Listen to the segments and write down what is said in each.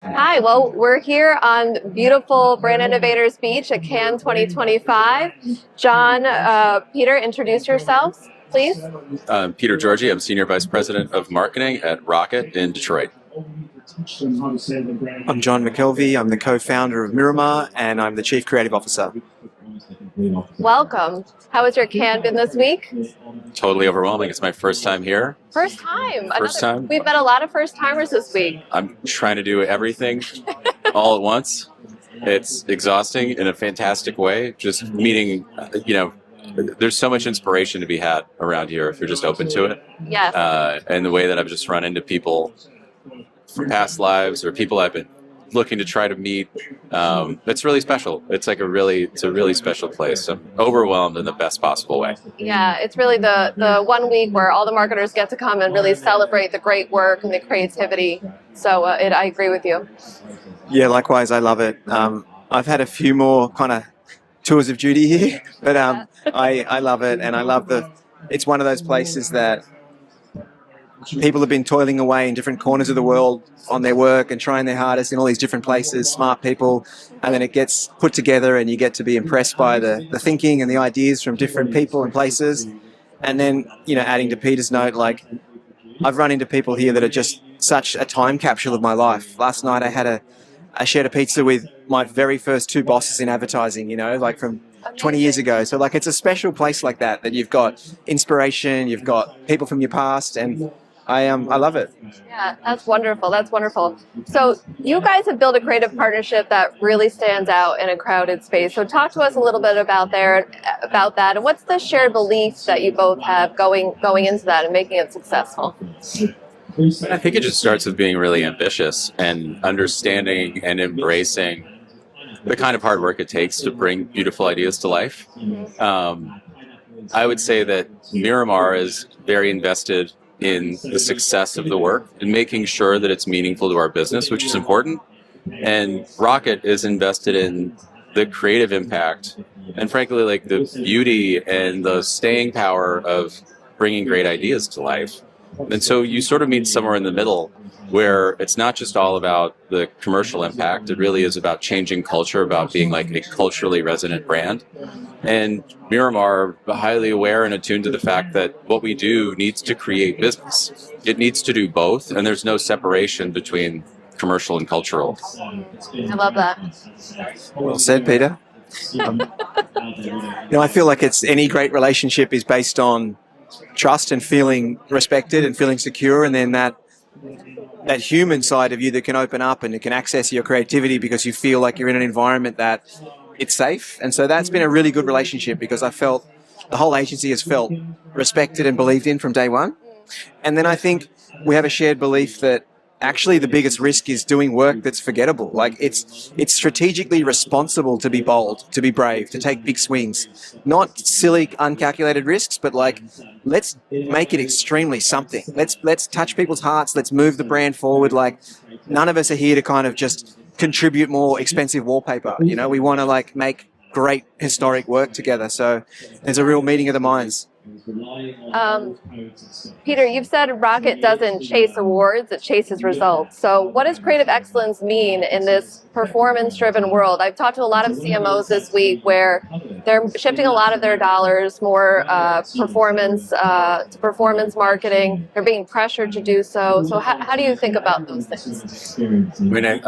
Hi, well, we're here on beautiful Brand Innovators Beach at Cannes 2025. John, Peter, introduce yourselves, please. Peter Giorgi. I'm Senior Vice President of Marketing at Rocket in Detroit. I'm John McKelvey. I'm the co-founder of Mirimar, and I'm the Chief Creative Officer. Welcome. How has your Cannes been this week? Totally overwhelming. It's my first time here. First time. First time. We've met a lot of first timers this week. I'm trying to do everything all at once. It's exhausting in a fantastic way. Just meeting, there's so much inspiration to be had around here if you're just open to it. Yes. And the way that I've just run into people from past lives or people I've been looking to try to meet, it's really special. It's a really special place. I'm overwhelmed in the best possible way. Yeah, it's really the 1 week where all the marketers get to come and really celebrate the great work and the creativity. So I agree with you. Yeah, likewise, I love it. I've had a few more kind of tours of duty here, but I love it, and I love it's one of those places that people have been toiling away in different corners of the world on their work and trying their hardest in all these different places, smart people, and then it gets put together and you get to be impressed by the thinking and the ideas from different people and places. And then, adding to Peter's note, like, I've run into people here that are just such a time capsule of my life. Last night I shared a pizza with my very first two bosses in advertising, like from 20 years ago. So like, it's a special place like that you've got inspiration, you've got people from your past, and I love it. Yeah, that's wonderful. That's wonderful. So you guys have built a creative partnership that really stands out in a crowded space. So talk to us a little bit about that, and what's the shared belief that you both have going into that and making it successful? I think it just starts with being really ambitious and understanding and embracing the kind of hard work it takes to bring beautiful ideas to life. I would say that Mirimar is very invested in the success of the work and making sure that it's meaningful to our business, which is important. And Rocket is invested in the creative impact and, frankly, like the beauty and the staying power of bringing great ideas to life. And so you sort of meet somewhere in the middle where it's not just all about the commercial impact. It really is about changing culture, about being like a culturally resonant brand. And Mirimar are highly aware and attuned to the fact that what we do needs to create business. It needs to do both, and there's no separation between commercial and cultural. I love that. Well said, Peter. I feel like any great relationship is based on trust and feeling respected and feeling secure, and then that human side of you that can open up and it can access your creativity because you feel like you're in an environment that it's safe. And so that's been a really good relationship because I felt the whole agency has felt respected and believed in from day one. And then I think we have a shared belief that actually the biggest risk is doing work that's forgettable. Like it's strategically responsible to be bold, to be brave, to take big swings, not silly, uncalculated risks, but like, let's make it extremely something. Let's touch people's hearts. Let's move the brand forward. Like, none of us are here to kind of just contribute more expensive wallpaper. We want to like make great historic work together. So there's a real meeting of the minds. Peter, you've said Rocket doesn't chase awards, it chases results. So what does creative excellence mean in this performance-driven world? I've talked to a lot of CMOs this week where they're shifting a lot of their dollars more performance to performance marketing. They're being pressured to do so. So how do you think about those things? I mean,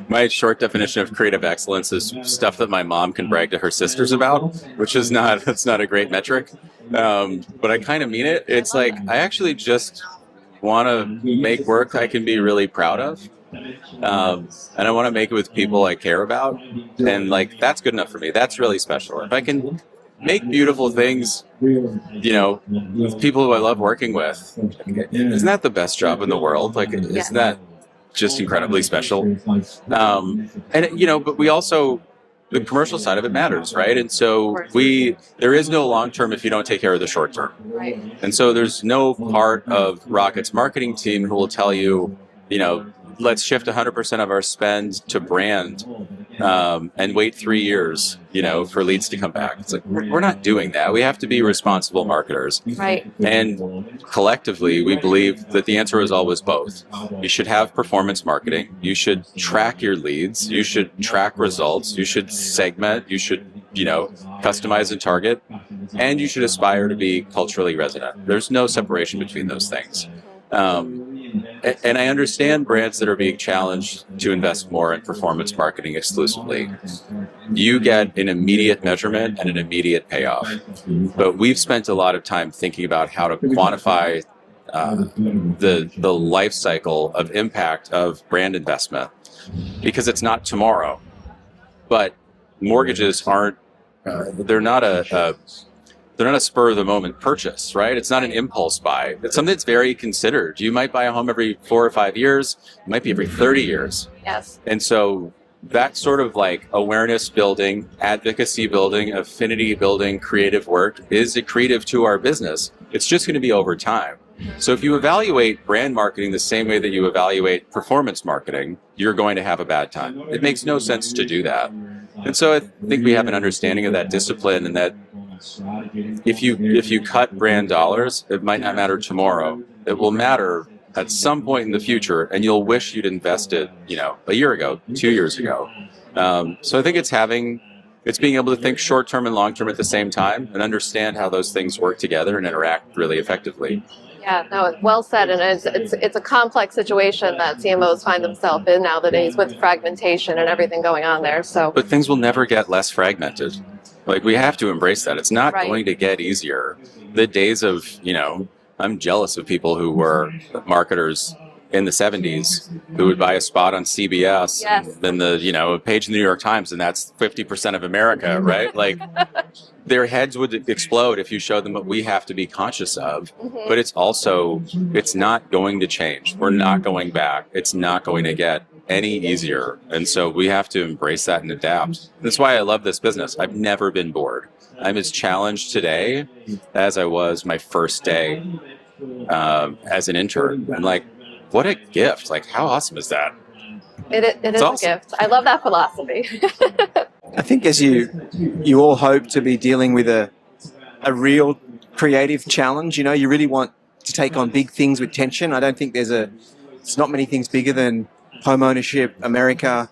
my short definition of creative excellence is stuff that my mom can brag to her sisters about, which is that's not a great metric. But I kind of mean it. It's like, I actually just want to make work I can be really proud of. And I want to make it with people I care about. And like, that's good enough for me. That's really special. If I can make beautiful things, with people who I love working with, isn't that the best job in the world? Like, isn't that just incredibly special? But we also, the commercial side of it matters, right? And so there is no long term if you don't take care of the short term. Right. And so there's no part of Rocket's marketing team who will tell you, let's shift 100% of our spend to brand and wait 3 years, for leads to come back. It's like, we're not doing that. We have to be responsible marketers. Right. And collectively, we believe that the answer is always both. You should have performance marketing. You should track your leads. You should track results. You should segment. You should, customize and target. And you should aspire to be culturally resonant. There's no separation between those things. And I understand brands that are being challenged to invest more in performance marketing exclusively. You get an immediate measurement and an immediate payoff. But we've spent a lot of time thinking about how to quantify the life cycle of impact of brand investment, because it's not tomorrow. But mortgages aren't, they're not a spur of the moment purchase, right? It's not an impulse buy. It's something that's very considered. You might buy a home every 4 or 5 years. It might be every 30 years. Yes. And so that sort of like awareness building, advocacy building, affinity building, creative work is accretive to our business. It's just going to be over time. So if you evaluate brand marketing the same way that you evaluate performance marketing, you're going to have a bad time. It makes no sense to do that. And so I think we have an understanding of that discipline, and that if you cut brand dollars, it might not matter tomorrow. It will matter at some point in the future, and you'll wish you'd invested, a year ago, 2 years ago. So I think it's being able to think short term and long term at the same time, and understand how those things work together and interact really effectively. Yeah, no, well said, and it's a complex situation that CMOs find themselves in nowadays with fragmentation and everything going on there. So, but things will never get less fragmented. Like, we have to embrace that. It's not Right. going to get easier. The days of, I'm jealous of people who were marketers in the 70s who would buy a spot on CBS, Yes. then a page in the New York Times, and that's 50% of America, right? Like, their heads would explode if you showed them what we have to be conscious of. Mhm. But it's not going to change. We're not going back. It's not going to get any easier. And so we have to embrace that and adapt. That's why I love this business. I've never been bored. I'm as challenged today as I was my first day as an intern. I'm like, what a gift. Like, how awesome is that? It is awesome. a gift. I love that philosophy. I think as you all hope to be dealing with a real creative challenge, you really want to take on big things with tension. I don't think it's not many things bigger than home ownership, America,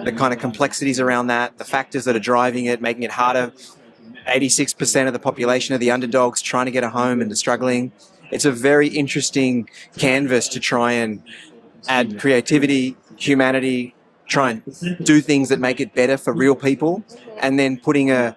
the kind of complexities around that, the factors that are driving it, making it harder. 86% of the population are the underdogs trying to get a home and they're struggling. It's a very interesting canvas to try and add creativity, humanity, try and do things that make it better for real people, and then putting a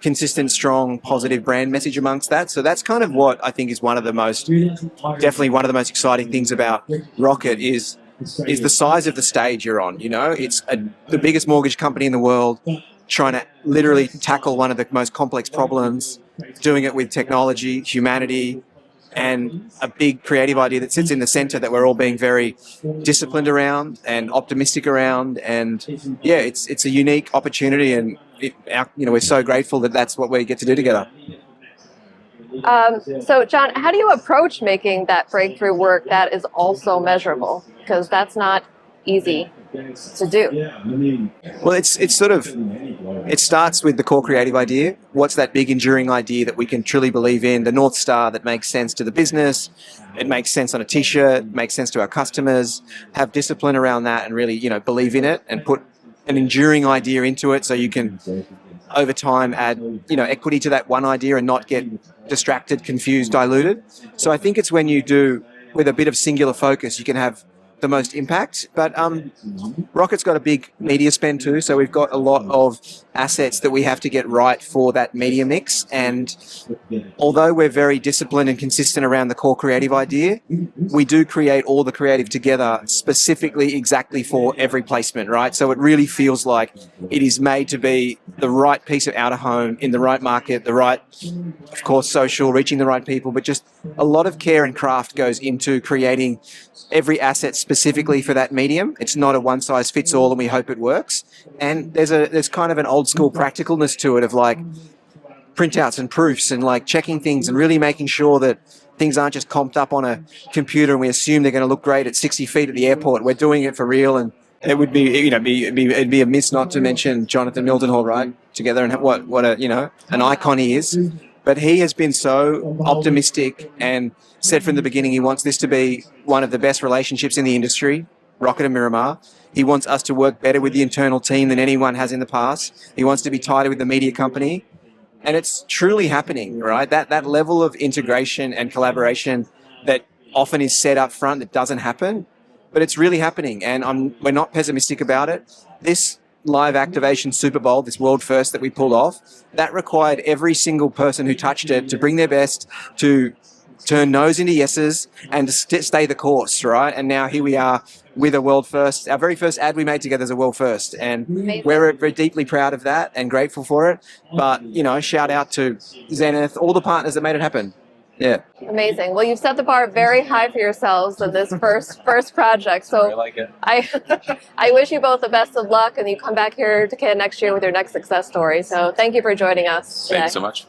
consistent, strong, positive brand message amongst that. So that's kind of what I think is definitely one of the most exciting things about Rocket is the size of the stage you're on. It's the biggest mortgage company in the world, trying to literally tackle one of the most complex problems, doing it with technology, humanity, and a big creative idea that sits in the center that we're all being very disciplined around and optimistic around. And yeah, it's a unique opportunity, and we're so grateful that that's what we get to do together. So, John, how do you approach making that breakthrough work that is also measurable? Because that's not easy to do. Well, it starts with the core creative idea. What's that big enduring idea that we can truly believe in? The North Star that makes sense to the business. It makes sense on a t-shirt, makes sense to our customers. Have discipline around that and really, believe in it and put an enduring idea into it so you can over time add, equity to that one idea and not get distracted, confused, diluted. So I think it's when you do with a bit of singular focus, you can have the most impact. But Rocket's got a big media spend too, so we've got a lot of assets that we have to get right for that media mix. And although we're very disciplined and consistent around the core creative idea, we do create all the creative together specifically exactly for every placement, right? So it really feels like it is made to be the right piece of out-of-home in the right market, the right, of course, social, reaching the right people, but just a lot of care and craft goes into creating every asset specifically for that medium. It's not a one-size-fits-all, and we hope it works. And there's kind of an old-school practicalness to it of like printouts and proofs and like checking things and really making sure that things aren't just comped up on a computer and we assume they're going to look great at 60 feet at the airport. We're doing it for real and it would be, it'd be amiss not to mention Jonathan Mildenhall, right? Together, and what a, an icon he is. But he has been so optimistic and said from the beginning he wants this to be one of the best relationships in the industry, Rocket and Mirimar. He wants us to work better with the internal team than anyone has in the past. He wants to be tighter with the media company. And it's truly happening, right? That level of integration and collaboration that often is set up front that doesn't happen, but it's really happening. And we're not pessimistic about it. This live activation Super Bowl, this world first that we pulled off, that required every single person who touched it to bring their best, to turn no's into yeses, and to stay the course, right? And now here we are with a world first. Our very first ad we made together is a world first, and we're very deeply proud of that and grateful for it. But, shout out to Zenith, all the partners that made it happen. Yeah. Amazing. Well, you've set the bar very high for yourselves in this first project. So I like it. I wish you both the best of luck, and you come back here to Canada next year with your next success story. So thank you for joining us today. Thanks so much.